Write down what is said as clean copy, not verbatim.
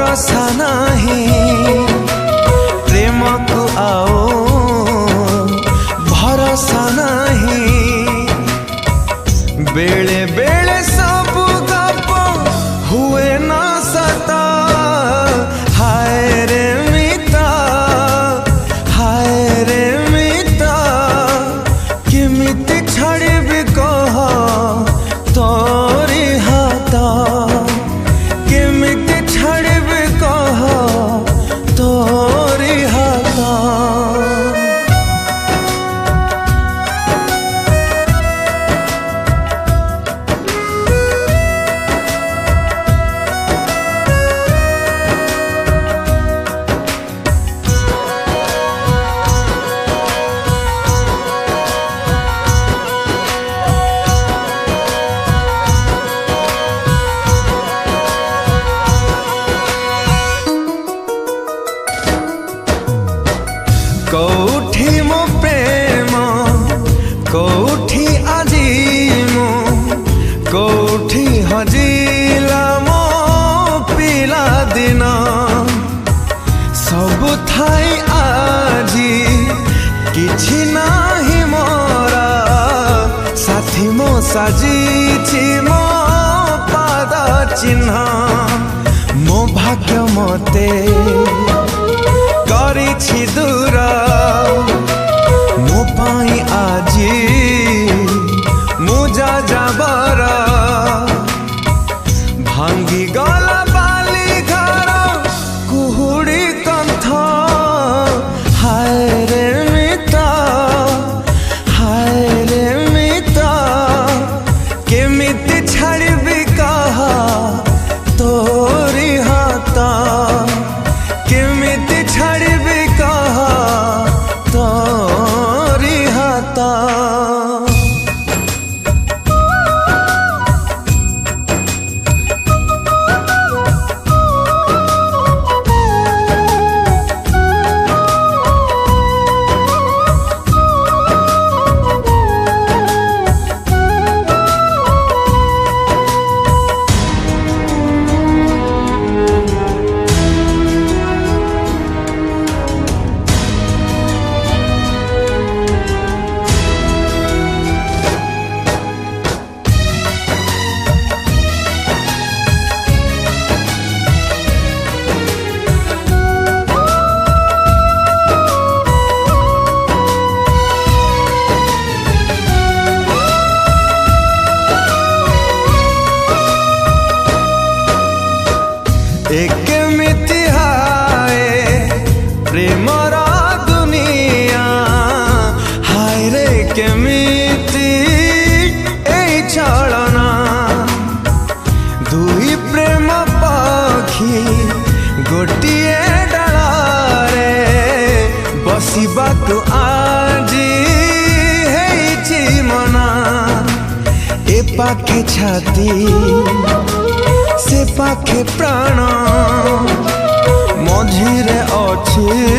भरोसा नहीं प्रेम को आओ भरोसा नहीं बेले बेले सब गप हुए ना सता हाय रे मिता केमिति छाड़बी कह तोरी हाथ केमिति छाड़बी कह तोरी हाथ कौठी मो प्रेम कौठी आजी मो कौठी हजिला मो पिला दिन सब थाई आजी किछि नाही मोरा साथी मो साजी मो पाद चिन्ह मो भाग्य मते करिछि दूर मो पाई आजी मुजा जाबर भांगी गला बाली घर कुहुड़ी कंथ हाय रे मिता केमिति छाड़बी कह तोरी हाथ केमिति छाड़बी कह तोरी हाथ केमिति हाय प्रेमर दुनिया हाय रे केमिति एई चलना दुई प्रेम पक्षी गोटिए डालारे बसिबाकु आजी हेइछि मना ए पाखे छाती से पाखे प्राण मझिरे अछि